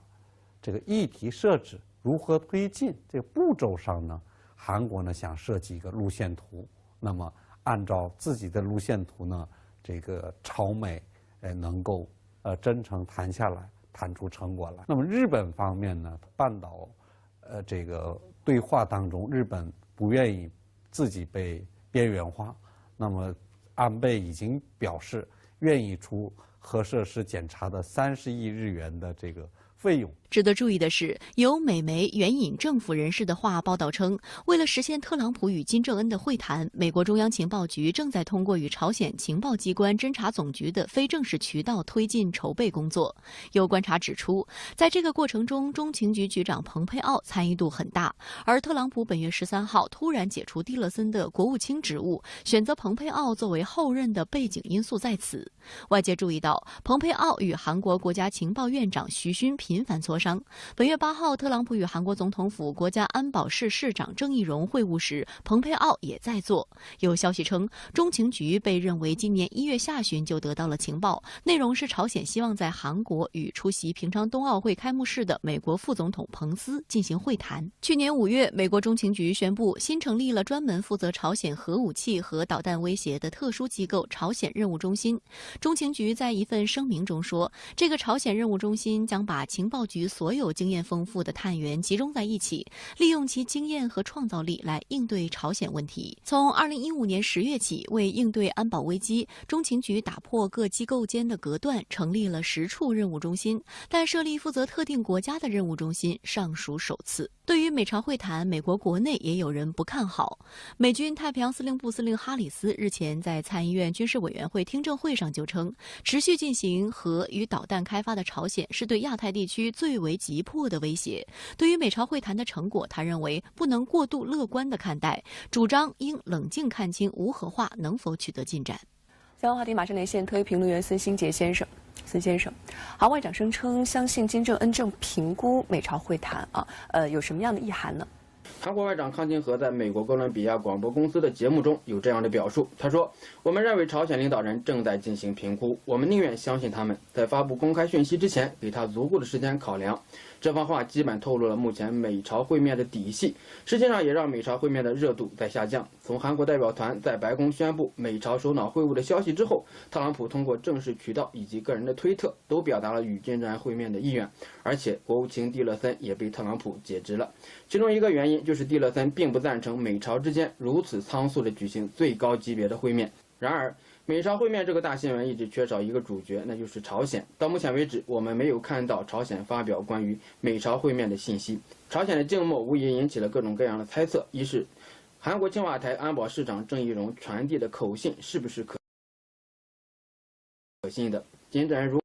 这个议题设置如何推进，这个步骤上呢，韩国呢想设计一个路线图，那么按照自己的路线图呢，这个朝美能够真诚谈下来，谈出成果来。那么日本方面呢，半岛这个对话当中，日本不愿意自己被边缘化，那么安倍已经表示愿意出核设施检查的30亿日元的这个费用。值得注意的是，有美媒援引政府人士的话报道称，为了实现特朗普与金正恩的会谈，美国中央情报局正在通过与朝鲜情报机关侦察总局的非正式渠道推进筹备工作。有观察指出，在这个过程中，中情局局长蓬佩奥参与度很大，而特朗普本月13号突然解除蒂勒森的国务卿职务，选择蓬佩奥作为后任的背景因素在此。外界注意到，蓬佩奥与韩国国家情报院长徐勋频繁磋商。本月8号，特朗普与韩国总统府国家安保室室长郑义溶会晤时，蓬佩奥也在座。有消息称，中情局被认为今年1月下旬就得到了情报，内容是朝鲜希望在韩国与出席平昌冬奥会开幕式的美国副总统彭斯进行会谈。去年5月，美国中情局宣布新成立了专门负责朝鲜核武器和导弹威胁的特殊机构朝鲜任务中心。中情局在一份声明中说，这个朝鲜任务中心将把情报局所有经验丰富的探员集中在一起，利用其经验和创造力来应对朝鲜问题。从2015年10月起，为应对安保危机，中情局打破各机构间的隔断，成立了10处任务中心，但设立负责特定国家的任务中心尚属首次。对于美朝会谈，美国国内也有人不看好。美军太平洋司令部司令哈里斯日前在参议院军事委员会听证会上就称，持续进行核与导弹开发的朝鲜是对亚太地区最为急迫的威胁。对于美朝会谈的成果，他认为不能过度乐观地看待，主张应冷静看清无核化能否取得进展。相关话题马上连线特约评论员孙兴杰先生。孙先生，韩外长声称相信金正恩正评估美朝会谈有什么样的意涵呢？韩国外长康金和在美国哥伦比亚广播公司的节目中有这样的表述，他说：“我们认为朝鲜领导人正在进行评估，我们宁愿相信他们，在发布公开讯息之前，给他足够的时间考量。”这番话基本透露了目前美朝会面的底细，实际上也让美朝会面的热度在下降。从韩国代表团在白宫宣布美朝首脑会晤的消息之后，特朗普通过正式渠道以及个人的推特都表达了与金正恩会面的意愿，而且国务卿蒂勒森也被特朗普解职了。其中一个原因就是蒂勒森并不赞成美朝之间如此仓促地举行最高级别的会面。然而，美朝会面这个大新闻一直缺少一个主角，那就是朝鲜。到目前为止，我们没有看到朝鲜发表关于美朝会面的信息。朝鲜的静默无疑引起了各种各样的猜测：一是韩国青瓦台安保室长郑义溶传递的口信是不是可信的？金正恩如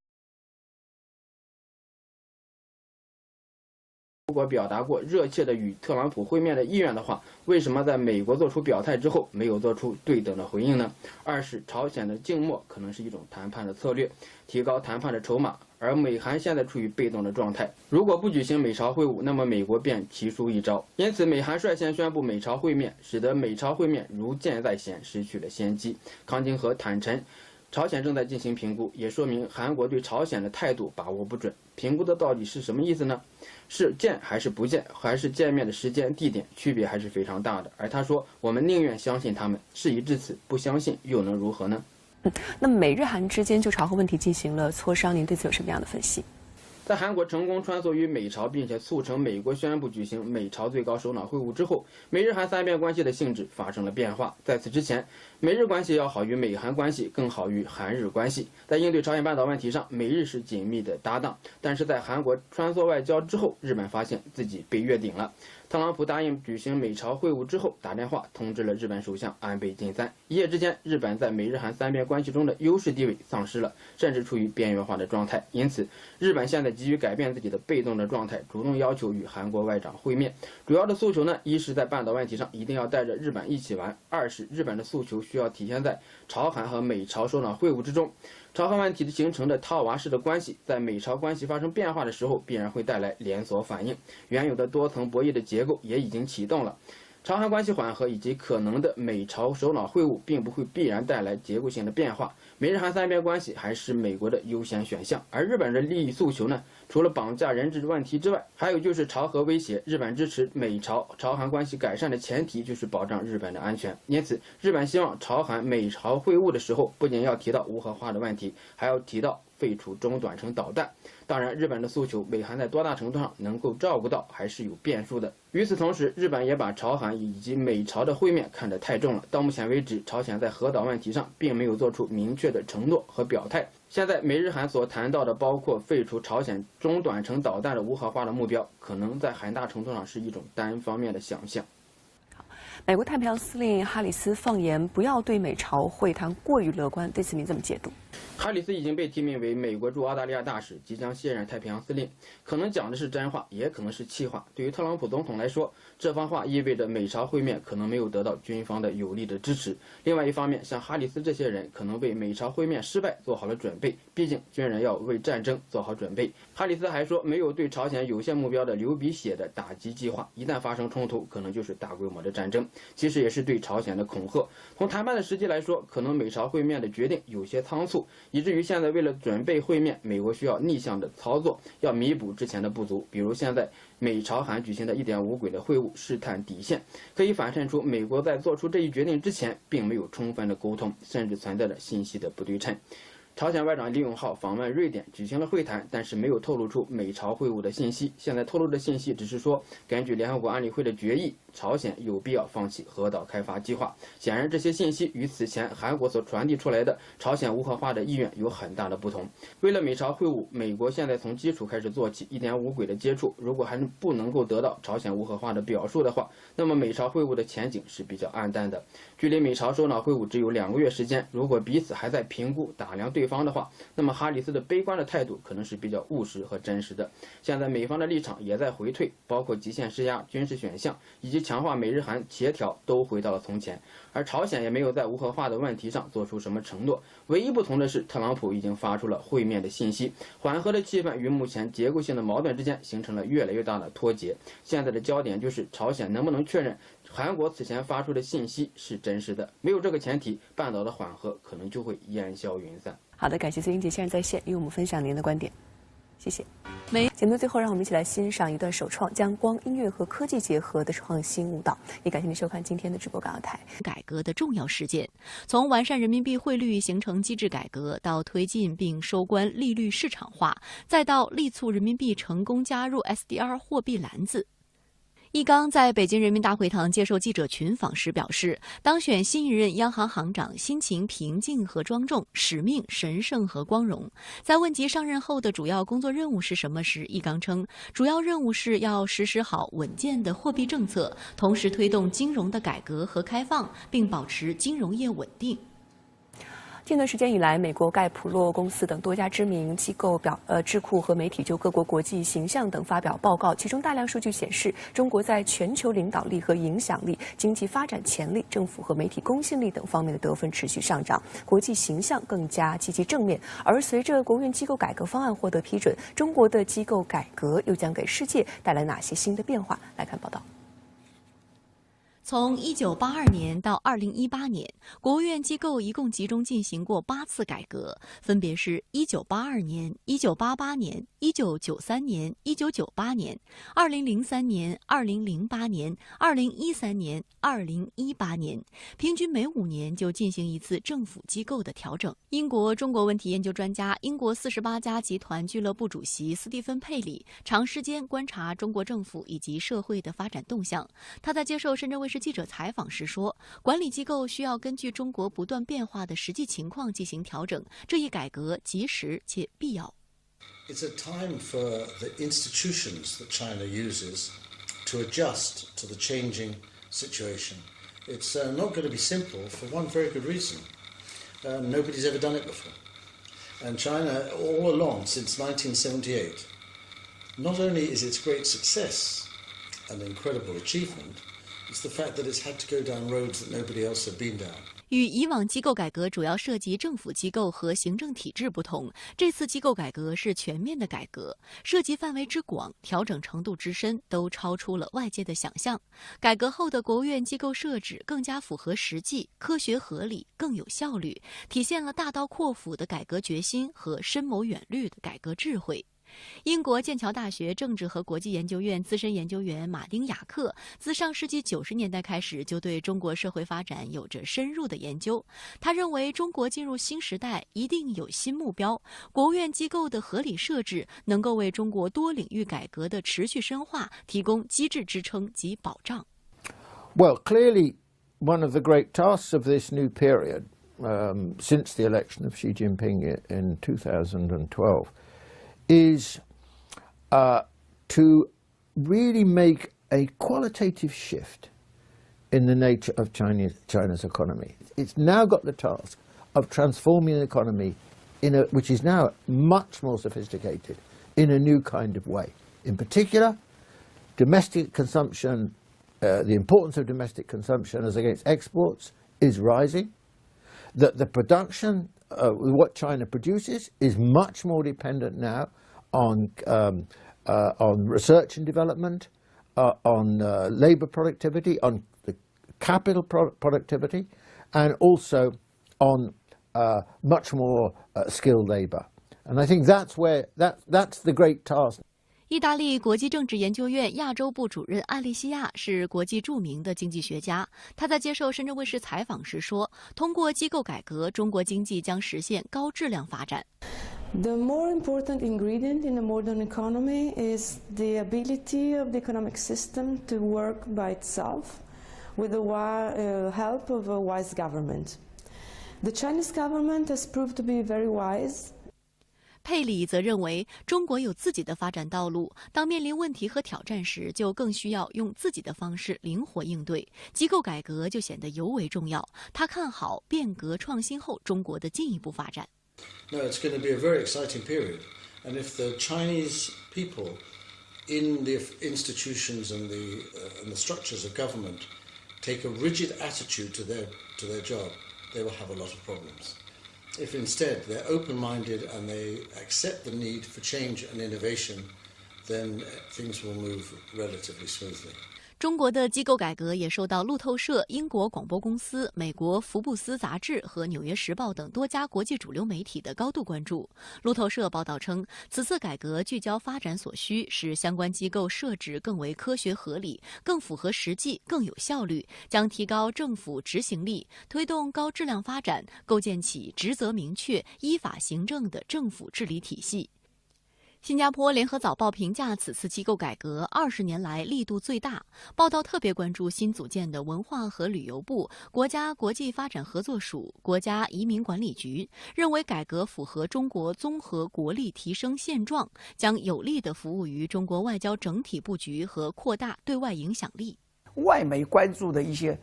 果表达过热切的与特朗普会面的意愿的话，为什么在美国做出表态之后没有做出对等的回应呢？二是朝鲜的静默可能是一种谈判的策略，提高谈判的筹码，而美韩现在处于被动的状态。如果不举行美朝会晤，那么美国便棋出一招。因此，美韩率先宣布美朝会面，使得美朝会面如箭在弦，失去了先机。康金和坦陈，朝鲜正在进行评估，也说明韩国对朝鲜的态度把握不准。评估的到底是什么意思呢？是见还是不见，还是见面的时间地点区别还是非常大的。而他说，我们宁愿相信他们，事已至此，不相信又能如何呢？那么美日韩之间就朝核问题进行了磋商，您对此有什么样的分析？在韩国成功穿梭于美朝，并且促成美国宣布举行美朝最高首脑会晤之后，美日韩三边关系的性质发生了变化。在此之前，美日关系要好于美韩关系，更好于韩日关系。在应对朝鲜半岛问题上，美日是紧密的搭档。但是在韩国穿梭外交之后，日本发现自己被越顶了。特朗普答应举行美朝会晤之后，打电话通知了日本首相安倍晋三。一夜之间，日本在美日韩三边关系中的优势地位丧失了，甚至处于边缘化的状态。因此，日本现在急于改变自己的被动的状态，主动要求与韩国外长会面。主要的诉求呢，一是在半岛问题上一定要带着日本一起玩；二是日本的诉求需要体现在朝韩和美朝首脑会晤之中。朝韩问题的形成的套娃式的关系，在美朝关系发生变化的时候，必然会带来连锁反应。原有的多层博弈的结构也已经启动了。朝韩关系缓和以及可能的美朝首脑会晤，并不会必然带来结构性的变化。美日韩三边关系还是美国的优先选项，而日本的利益诉求呢？除了绑架人质问题之外，还有就是朝核威胁。日本支持美朝韩关系改善的前提就是保障日本的安全，因此日本希望朝韩美朝会晤的时候，不仅要提到无核化的问题，还要提到废除中短程导弹。当然，日本的诉求，美韩在多大程度上能够照顾到，还是有变数的。与此同时，日本也把朝韩以及美朝的会面看得太重了。到目前为止，朝鲜在核岛问题上并没有做出明确的承诺和表态。现在美日韩所谈到的，包括废除朝鲜中短程导弹的无核化的目标，可能在很大程度上是一种单方面的想象。美国太平洋司令哈里斯放言不要对美朝会谈过于乐观，对此您怎么解读？哈里斯已经被提名为美国驻澳大利亚大使，即将卸任太平洋司令，可能讲的是真话，也可能是气话。对于特朗普总统来说，这番话意味着美朝会面可能没有得到军方的有力的支持。另外一方面，像哈里斯这些人可能为美朝会面失败做好了准备，毕竟军人要为战争做好准备。哈里斯还说，没有对朝鲜有限目标的流鼻血的打击计划，一旦发生冲突，可能就是大规模的战争。其实也是对朝鲜的恐吓。从谈判的时机来说，可能美朝会面的决定有些仓促，以至于现在为了准备会面，美国需要逆向的操作，要弥补之前的不足。比如现在美朝韩举行的1.5轨的会晤试探底线，可以反衬出美国在做出这一决定之前，并没有充分的沟通，甚至存在着信息的不对称。朝鲜外长李永浩访问瑞典举行了会谈，但是没有透露出美朝会晤的信息。现在透露的信息只是说，根据联合国安理会的决议，朝鲜有必要放弃核岛开发计划。显然，这些信息与此前韩国所传递出来的朝鲜无核化的意愿有很大的不同。为了美朝会晤，美国现在从基础开始做起，1.5轨的接触，如果还是不能够得到朝鲜无核化的表述的话，那么美朝会晤的前景是比较暗淡的。距离美朝首脑会晤只有2个月时间，如果彼此还在评估打量对方的话，那么哈里斯的悲观的态度可能是比较务实和真实的。现在美方的立场也在回退，包括极限施压、军事选项以及强化美日韩协调都回到了从前，而朝鲜也没有在无核化的问题上做出什么承诺。唯一不同的是，特朗普已经发出了会面的信息，缓和的气氛与目前结构性的矛盾之间形成了越来越大的脱节。现在的焦点就是朝鲜能不能确认韩国此前发出的信息是真实的，没有这个前提，半岛的缓和可能就会烟消云散。好的，感谢孙英杰先生在线与我们分享您的观点，谢谢。节目的最后，让我们一起来欣赏一段首创将光、音乐和科技结合的创新舞蹈。也感谢您收看今天的直播港澳台。改革的重要事件，从完善人民币汇率形成机制改革，到推进并收官利率市场化，再到力促人民币成功加入 SDR 货币篮子。易纲在北京人民大会堂接受记者群访时表示，当选新一任央行行长心情平静和庄重，使命神圣和光荣。在问及上任后的主要工作任务是什么时，易纲称，主要任务是要实施好稳健的货币政策，同时推动金融的改革和开放，并保持金融业稳定。近段时间以来，美国盖普洛公司等多家知名机构智库和媒体就各国国际形象等发表报告，其中大量数据显示，中国在全球领导力和影响力、经济发展潜力、政府和媒体公信力等方面的得分持续上涨，国际形象更加积极正面。而随着国务院机构改革方案获得批准，中国的机构改革又将给世界带来哪些新的变化？来看报道。从1982年到2018年，国务院机构一共集中进行过8次改革，分别是1982年、1988年、1993年、1998年、2003年、2008年、2013年、2018年，平均每5年就进行一次政府机构的调整。英国中国问题研究专家、英国48家集团俱乐部主席斯蒂芬·佩里长时间观察中国政府以及社会的发展动向。他在接受深圳卫视记者采访时说，管理机构需要根据中国不断变化的实际情况进行调整，这一改革及时且必要。It's a time for the institutions that China uses to adjust to the changing situation. It's not going to be simple for one very good reason. Nobody's ever done it before. And China, all along, since 1978, not only is its great success an incredible achievement, it's the fact that it's had to go down roads that nobody else had been down. 与以往机构改革主要涉及政府机构和行政体制不同，这次机构改革是全面的改革，涉及范围之广、调整程度之深，都超出了外界的想象。改革后的国务院机构设置更加符合实际、科学合理、更有效率，体现了大刀阔斧的改革决心和深谋远虑的改革智慧。英国剑桥大学政治和国际研究院资深研究员马丁·雅克自上世纪90年代开始就对中国社会发展有着深入的研究。他认为，中国进入新时代一定有新目标，国务院机构的合理设置能够为中国多领域改革的持续深化提供机制支撑及保障。Well, clearly, one of the great tasks of this new period, since the election of Xi Jinping in 2012, is to really make a qualitative shift in the nature of China's economy. It's now got the task of transforming the economy which is now much more sophisticated, in a new kind of way. In particular, domestic consumption, the importance of domestic consumption as against exports is rising. That the production what China produces is much more dependent now on research and development, on labour productivity, on the capital productivity, and also on much more skilled labour. And I think that's the great task. 意大利国际政治研究院亚洲部主任艾丽西亚是国际著名的经济学家。他在接受深圳卫视采访时说，通过机构改革，中国经济将实现高质量发展。The more important ingredient in a modern economy is the ability of the economic system to work by itself with the help of a wise government. The Chinese government has proved to be very wise. 佩里则认为，中国有自己的发展道路，当面临问题和挑战时，就更需要用自己的方式灵活应对，机构改革就显得尤为重要。他看好变革创新后中国的进一步发展。No, it's going to be a very exciting period, and if the Chinese people in the institutions and the structures of government take a rigid attitude to their job, they will have a lot of problems. If instead they're open-minded and they accept the need for change and innovation, then things will move relatively smoothly. 中国的机构改革也受到路透社、英国广播公司、美国福布斯杂志和《纽约时报》等多家国际主流媒体的高度关注。路透社报道称，此次改革聚焦发展所需，使相关机构设置更为科学合理、更符合实际、更有效率，将提高政府执行力，推动高质量发展，构建起职责明确、依法行政的政府治理体系。新加坡联合早报评价此次机构改革20年来力度最大。报道特别关注新组建的文化和旅游部、国家国际发展合作署、国家移民管理局，认为改革符合中国综合国力提升现状，将有力地服务于中国外交整体布局和扩大对外影响力。外媒关注的一些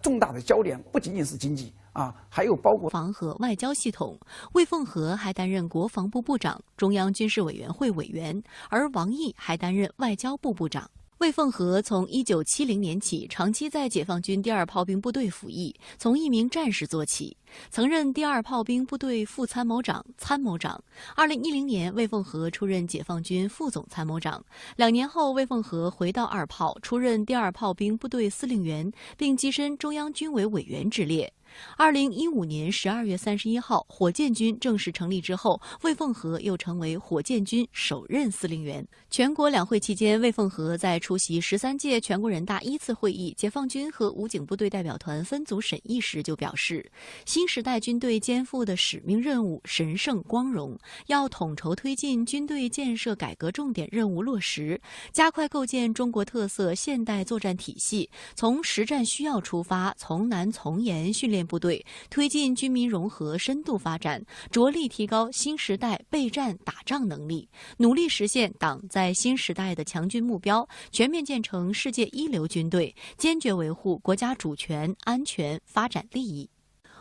重大的焦点不仅仅是经济。还有包括防和外交系统，魏凤和还担任国防部部长、中央军事委员会委员，而王毅还担任外交部部长。魏凤和从1970年起长期在解放军第2炮兵部队服役，从一名战士做起，曾任第2炮兵部队副参谋长、参谋长。2010年，魏凤和出任解放军副总参谋长。2年后，魏凤和回到2炮，出任第2炮兵部队司令员，并跻身中央军委委员之列。2015年12月31号，火箭军正式成立之后，魏凤和又成为火箭军首任司令员。全国两会期间，魏凤和在出席13届全国人大1次会议解放军和武警部队代表团分组审议时就表示，新时代军队肩负的使命任务神圣光荣，要统筹推进军队建设改革重点任务落实，加快构建中国特色现代作战体系，从实战需要出发，从难从严训练练部队，推进军民融合深度发展，着力提高新时代备战打仗能力，努力实现党在新时代的强军目标，全面建成世界一流军队，坚决维护国家主权、安全、发展利益。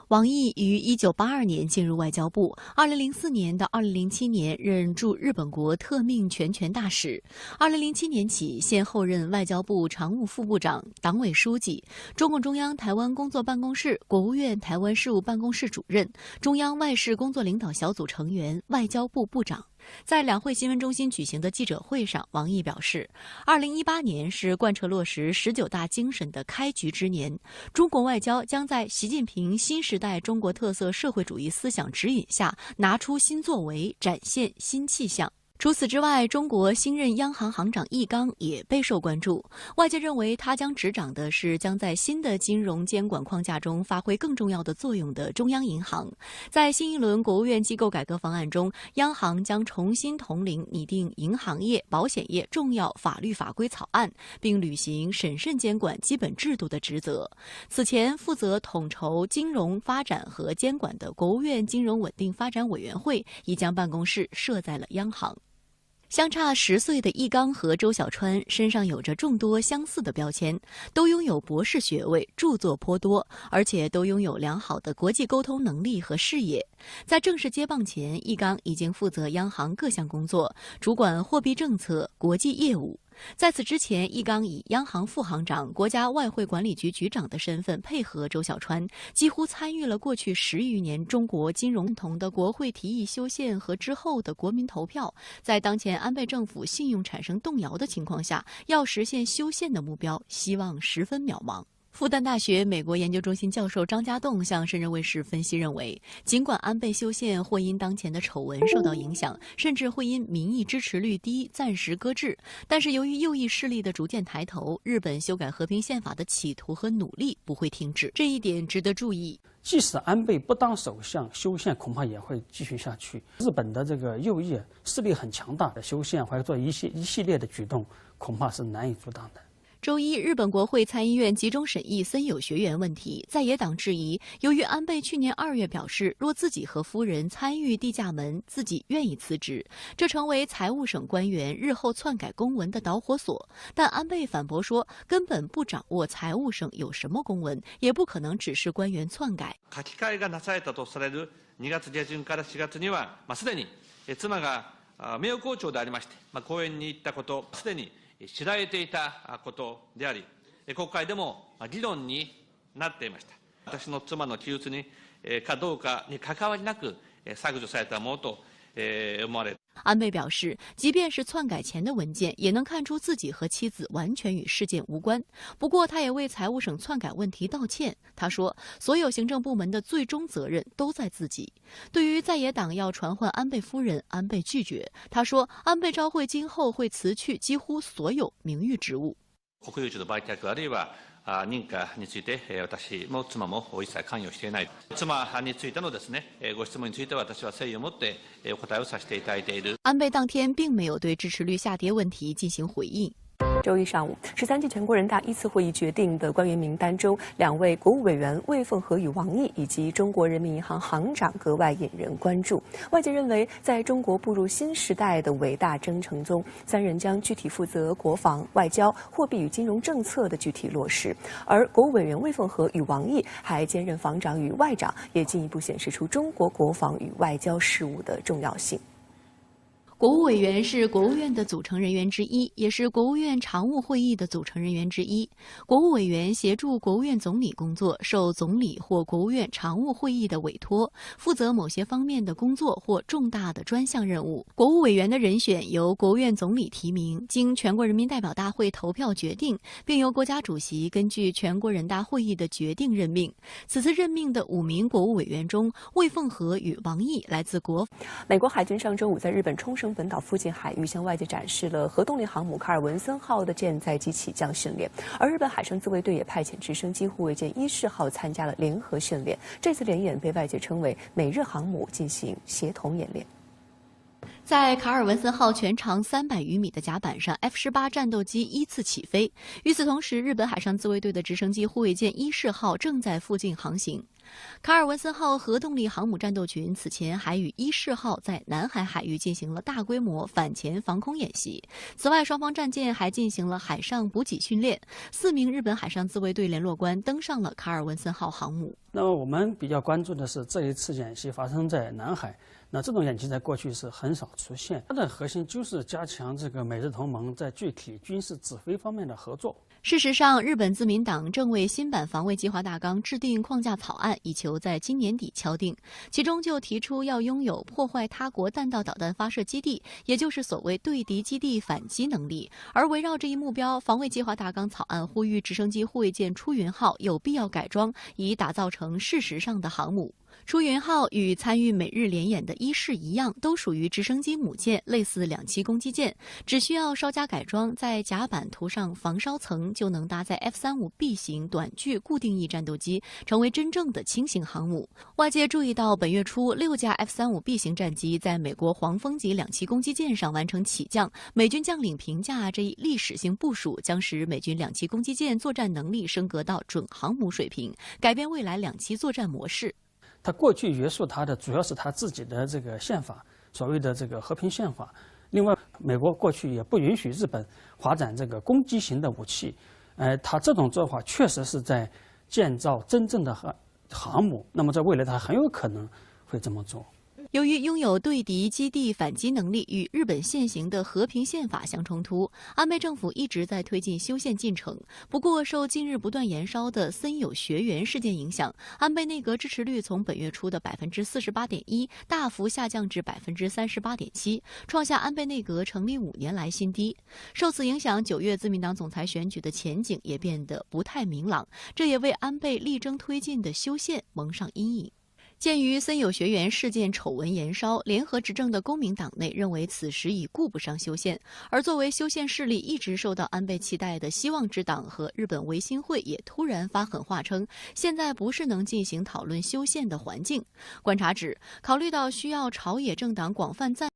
王毅于1982年进入外交部，2004年到2007年任驻日本国特命全权大使，2007年起先后任外交部常务副部长、党委书记、中共中央台湾工作办公室、国务院台湾事务办公室主任、中央外事工作领导小组成员、外交部部长。在两会新闻中心举行的记者会上，王毅表示，2018年是贯彻落实19大精神的开局之年，中国外交将在习近平新时代中国特色社会主义思想指引下，拿出新作为，展现新气象。除此之外，中国新任央行行长易纲也备受关注。外界认为，他将执掌的是将在新的金融监管框架中发挥更重要的作用的中央银行。在新一轮国务院机构改革方案中，央行将重新统领拟定银行业、保险业重要法律法规草案，并履行审慎监管基本制度的职责。此前，负责统筹金融发展和监管的国务院金融稳定发展委员会已将办公室设在了央行。相差10岁的易纲和周小川身上有着众多相似的标签，都拥有博士学位，著作颇多，而且都拥有良好的国际沟通能力和视野。在正式接棒前，易纲已经负责央行各项工作，主管货币政策、国际业务。在此之前，易纲以央行副行长、国家外汇管理局局长的身份配合周小川，几乎参与了过去10余年中国金融同的国会提议修宪和之后的国民投票。在当前安倍政府信用产生动摇的情况下，要实现修宪的目标，希望十分渺茫。复旦大学美国研究中心教授张家栋向深圳卫视分析认为，尽管安倍修宪或因当前的丑闻受到影响，甚至会因民意支持率低暂时搁置，但是由于右翼势力的逐渐抬头，日本修改和平宪法的企图和努力不会停止，这一点值得注意。即使安倍不当首相，修宪恐怕也会继续下去。日本的这个右翼势力很强大，的修宪或者做一系列的举动，恐怕是难以阻挡的。周一，日本国会参议院集中审议森友学园问题，在野党质疑，由于安倍去年2月表示，若自己和夫人参与地价门，自己愿意辞职，这成为财务省官員日後篡改公文的导火索。但安倍反驳說，根本不掌握財務省有什麼公文，也不可能指示官員篡改。書き換えがなされたとされる2月下旬から4月には、すでに妻が名誉校長でありまして、講演に行ったこと、すでに知られていたことであり、国会でも議論になっていました。私の妻の記述にかどうかに関わりなく削除されたものと思われる。安倍表示，即便是篡改前的文件，也能看出自己和妻子完全与事件无关。不过，他也为财务省篡改问题道歉。他说，所有行政部门的最终责任都在自己。对于在野党要传唤安倍夫人，安倍拒绝。他说，安倍昭惠今後会辞去几乎所有名誉职務。国有地の売却あるいは認可について私も妻も一切関与していない。妻についてのですねご質問については私は誠意を持ってお答えをさせていただいている。安倍当天并没有对支持率下跌问题进行回应。周一上午，13届全国人大一次会议决定的官员名单中，2位国务委员魏凤和与王毅以及中国人民银行行长格外引人关注。外界认为，在中国步入新时代的伟大征程中，3人将具体负责国防、外交、货币与金融政策的具体落实。而国务委员魏凤和与王毅还兼任防长与外长，也进一步显示出中国国防与外交事务的重要性。国务委员是国务院的组成人员之一，也是国务院常务会议的组成人员之一。国务委员协助国务院总理工作，受总理或国务院常务会议的委托，负责某些方面的工作或重大的专项任务。国务委员的人选由国务院总理提名，经全国人民代表大会投票决定，并由国家主席根据全国人大会议的决定任命。此次任命的5名国务委员中，魏凤和与王毅来自美国海军上周五在日本冲绳本岛附近海域向外界展示了核动力航母卡尔文森号的舰载机起降训练，而日本海上自卫队也派遣直升机护卫舰伊势号参加了联合训练。这次联演被外界称为美日航母进行协同演练。在卡尔文森号全长300余米的甲板上 ，F-18战斗机依次起飞。与此同时，日本海上自卫队的直升机护卫舰伊势号正在附近航行。卡尔文森号核动力航母战斗群此前还与伊势号在南海海域进行了大规模反潜防空演习。此外，双方战舰还进行了海上补给训练。4名日本海上自卫队联络官登上了卡尔文森号航母。那么我们比较关注的是这一次演习发生在南海。那这种演习在过去是很少出现，它的核心就是加强这个美日同盟在具体军事指挥方面的合作。事实上，日本自民党正为新版防卫计划大纲制定框架草案，以求在今年底敲定。其中就提出要拥有破坏他国弹道导弹发射基地，也就是所谓对敌基地反击能力。而围绕这一目标，防卫计划大纲草案呼吁直升机护卫舰出云号有必要改装，以打造成事实上的航母。出云号与参与美日联演的伊势一样，都属于直升机母舰，类似两栖攻击舰，只需要稍加改装，在甲板涂上防烧层，就能搭载 F-35B 型短距固定翼战斗机，成为真正的轻型航母。外界注意到，本月初6架 F-35B 型战机在美国黄蜂级两栖攻击舰上完成起降，美军将领评价这一历史性部署将使美军两栖攻击舰作战能力升格到准航母水平，改变未来两栖作战模式。它过去约束它的主要是它自己的这个宪法，所谓的这个和平宪法。另外，美国过去也不允许日本发展这个攻击型的武器，它这种做法确实是在建造真正的航母。那么在未来，它很有可能会这么做。由于拥有对敌基地反击能力与日本现行的和平宪法相冲突，安倍政府一直在推进修宪进程。不过，受近日不断延烧的森友学园事件影响，安倍内阁支持率从本月初的48.1%大幅下降至38.7%，创下安倍内阁成立5年来新低。受此影响，9月自民党总裁选举的前景也变得不太明朗，这也为安倍力争推进的修宪蒙上阴影。鉴于森友学园事件丑闻延烧，联合执政的公民党内认为此时已顾不上修宪，而作为修宪势力一直受到安倍期待的希望之党和日本维新会也突然发狠话称，现在不是能进行讨论修宪的环境。观察指，考虑到需要朝野政党广泛赞